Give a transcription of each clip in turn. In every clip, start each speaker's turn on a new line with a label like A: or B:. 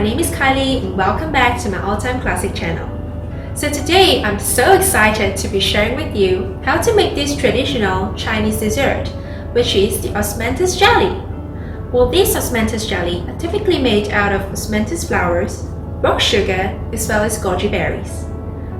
A: name is Kylie and welcome back to my all-time classic channel. So today I'm so excited to be sharing with you how to make this traditional Chinese dessert, which is the Osmanthus Jelly. Well, this Osmanthus Jelly are typically made out of Osmanthus flowers, rock sugar, as well as Goji Berries.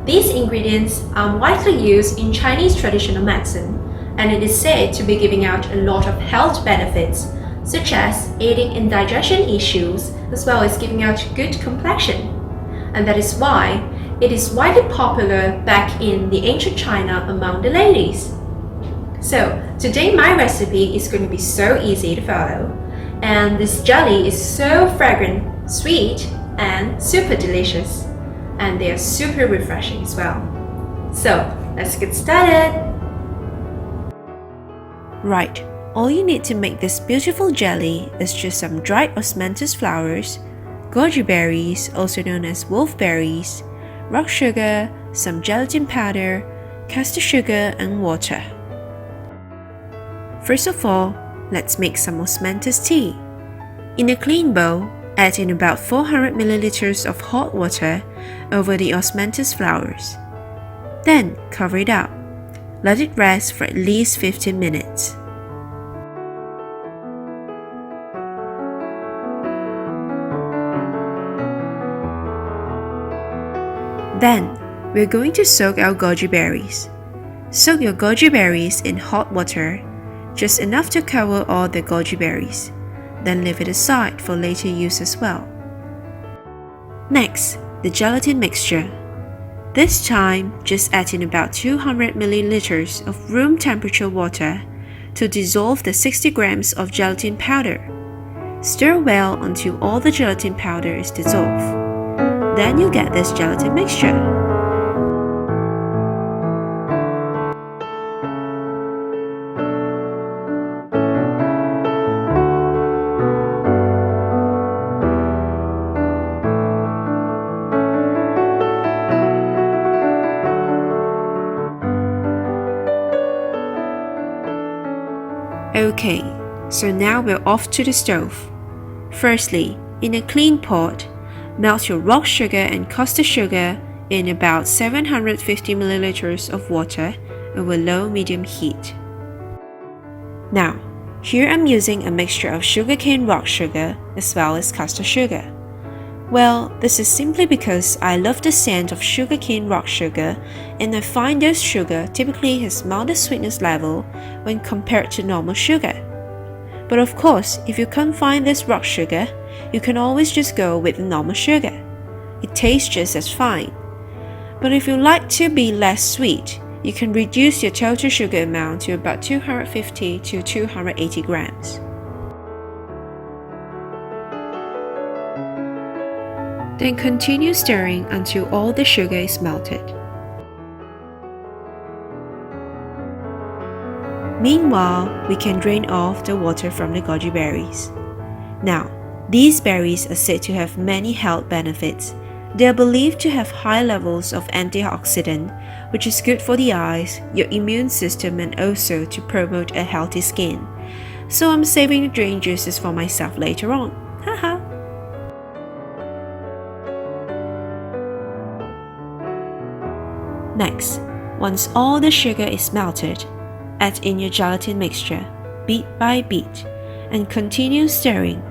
A: These ingredients are widely used in Chinese traditional medicine, and it is said to be giving out a lot of health benefits, such as aiding in digestion issues, as well as giving out good complexion. And that is why it is widely popular back in the ancient China among the ladies. So today my recipe is going to be so easy to follow, and this jelly is so fragrant, sweet, and super delicious, and they are super refreshing as well. So let's get started. Right, all you need to make this beautiful jelly is just some dried osmanthus flowers, goji berries, also known as wolfberries, rock sugar, some gelatin powder, castor sugar, and water. First of all, let's make some osmanthus tea. In a clean bowl, add in about 400 milliliters of hot water over the osmanthus flowers. Then cover it up. Let it rest for at least 15 minutes. Then, we're going to soak our goji berries. Soak your goji berries in hot water, just enough to cover all the goji berries. Then leave it aside for later use as well. Next, the gelatin mixture. This time, just add in about 200 milliliters of room temperature water to dissolve the 60 grams of gelatin powder. Stir well until all the gelatin powder is dissolved. Then you get this gelatin mixture. Okay, so now we're off to the stove. Firstly, in a clean pot, melt your rock sugar and castor sugar in about 750 milliliters of water over low-medium heat. Now, here I'm using a mixture of sugarcane rock sugar as well as castor sugar. Well, this is simply because I love the scent of sugarcane rock sugar, and I find this sugar typically has milder sweetness level when compared to normal sugar. But of course, if you can't find this rock sugar, you can always just go with the normal sugar. It tastes just as fine. But if you like to be less sweet, you can reduce your total sugar amount to about 250 to 280 grams. Then continue stirring until all the sugar is melted. Meanwhile, we can drain off the water from the goji berries. Now, these berries are said to have many health benefits. They are believed to have high levels of antioxidant, which is good for the eyes, your immune system, and also to promote a healthy skin. So I'm saving the drain juices for myself later on. Haha! Next, once all the sugar is melted, add in your gelatin mixture, bit by bit, and continue stirring.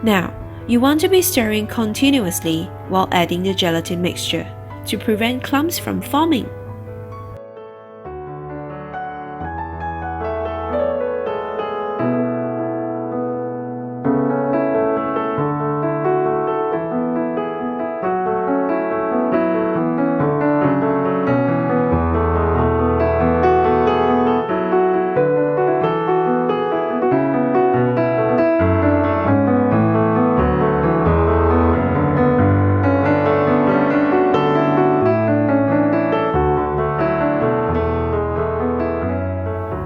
A: Now, you want to be stirring continuously while adding the gelatin mixture to prevent clumps from forming.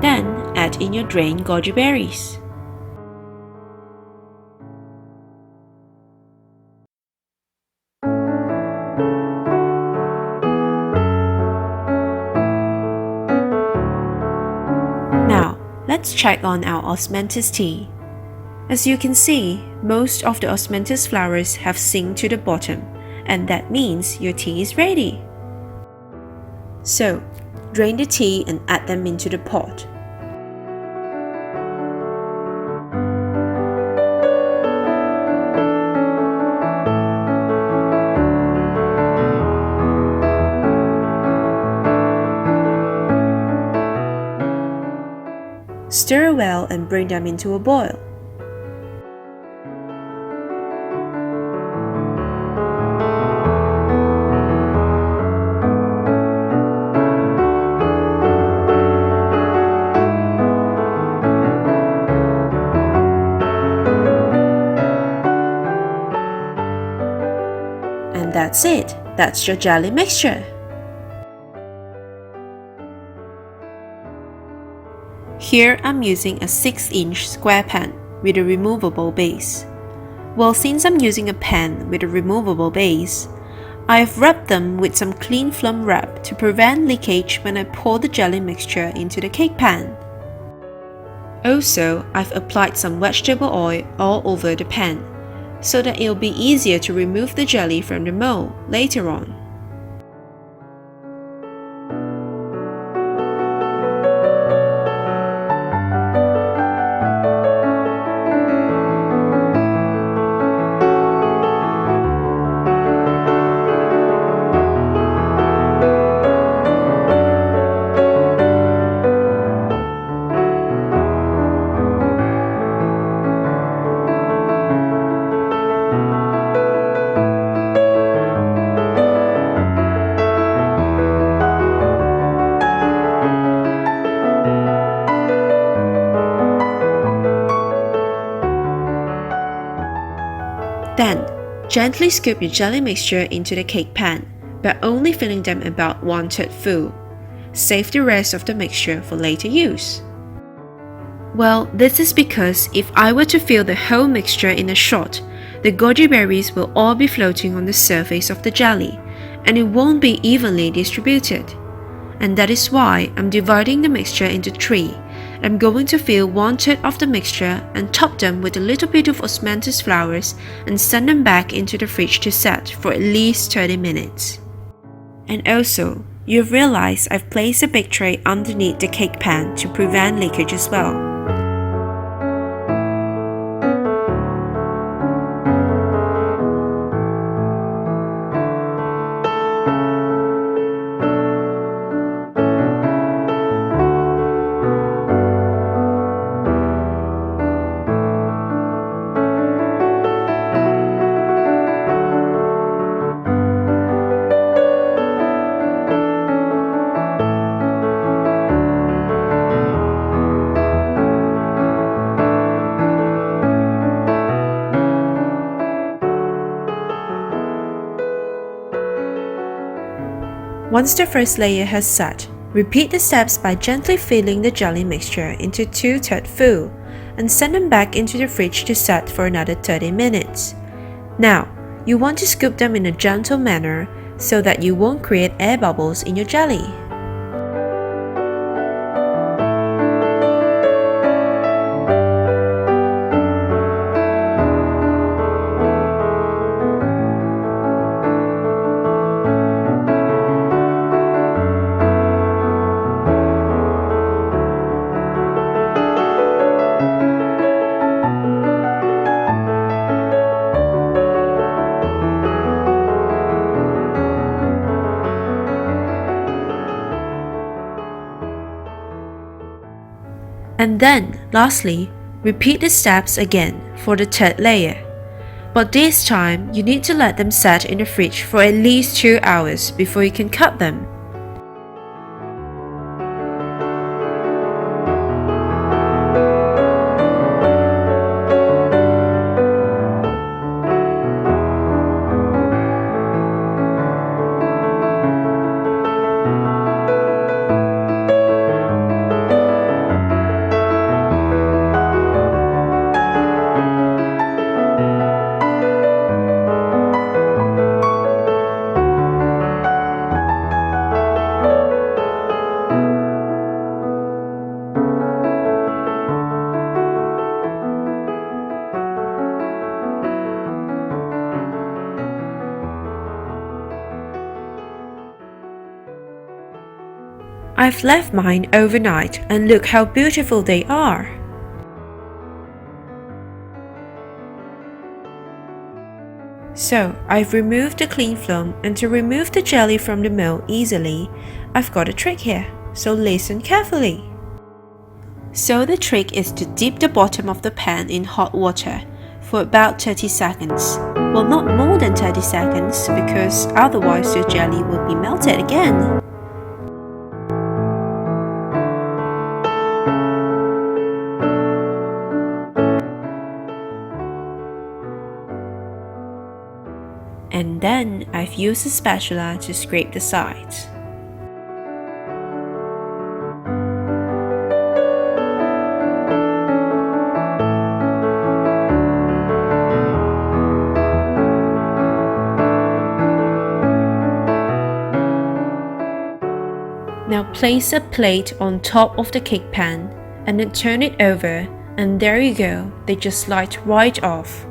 A: Then add in your drained goji berries. Now, let's check on our osmanthus tea. As you can see, most of the osmanthus flowers have sink to the bottom, and that means your tea is ready. So, drain the tea and add them into the pot. Stir well and bring them into a boil. And that's it. That's your jelly mixture. Here I'm using a 6-inch square pan with a removable base. Well, since I'm using a pan with a removable base, I've rubbed them with some clean foam wrap to prevent leakage when I pour the jelly mixture into the cake pan. Also, I've applied some vegetable oil all over the pan, so that it'll be easier to remove the jelly from the mold later on. Then, gently scoop your jelly mixture into the cake pan, but only filling them about 1/3 full. Save the rest of the mixture for later use. Well, this is because if I were to fill the whole mixture in a shot, the goji berries will all be floating on the surface of the jelly, and it won't be evenly distributed. And that is why I'm dividing the mixture into 3. I'm going to fill 1/3 of the mixture and top them with a little bit of osmanthus flowers and send them back into the fridge to set for at least 30 minutes. And also, you've realized I've placed a big tray underneath the cake pan to prevent leakage as well. Once the first layer has set, repeat the steps by gently filling the jelly mixture into 2/3 full and send them back into the fridge to set for another 30 minutes. Now, you want to scoop them in a gentle manner so that you won't create air bubbles in your jelly. And then, lastly, repeat the steps again for the 3rd layer. But this time, you need to let them set in the fridge for at least 2 hours before you can cut them. I've left mine overnight and look how beautiful they are. So, I've removed the cling film, and to remove the jelly from the mold easily, I've got a trick here, so listen carefully. So the trick is to dip the bottom of the pan in hot water for about 30 seconds. Well, not more than 30 seconds, because otherwise your jelly will be melted again. And then I've used a spatula to scrape the sides. Now place a plate on top of the cake pan and then turn it over, and there you go, they just slide right off.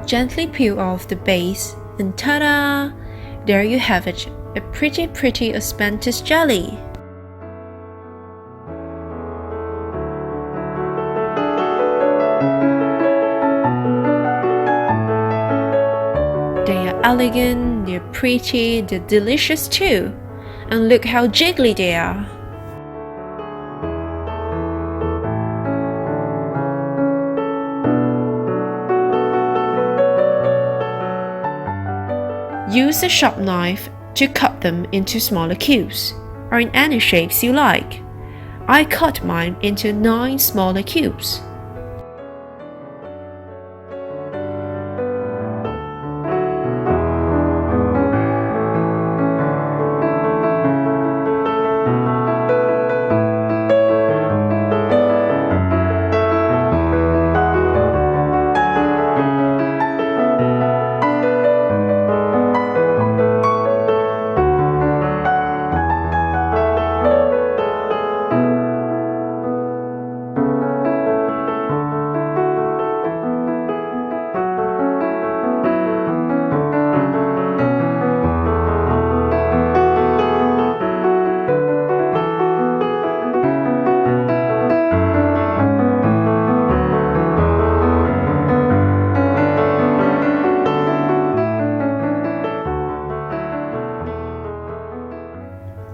A: Gently peel off the base, and ta-da! There you have it, a pretty Osmanthus jelly. They are elegant, they're pretty, they're delicious too. And look how jiggly they are. Use a sharp knife to cut them into smaller cubes, or in any shapes you like. I cut mine into 9 smaller cubes.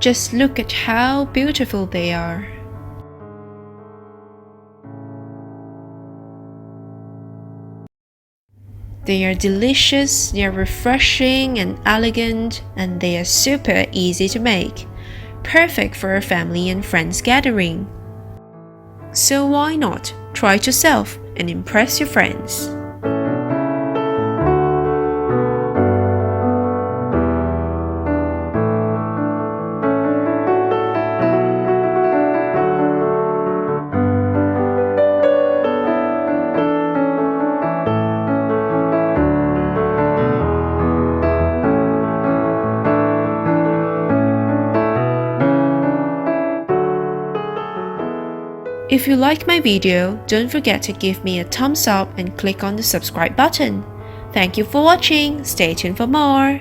A: Just look at how beautiful they are. They are delicious, they are refreshing and elegant, and they are super easy to make. Perfect for a family and friends gathering. So why not try it yourself and impress your friends? If you like my video, don't forget to give me a thumbs up and click on the subscribe button. Thank you for watching. Stay tuned for more.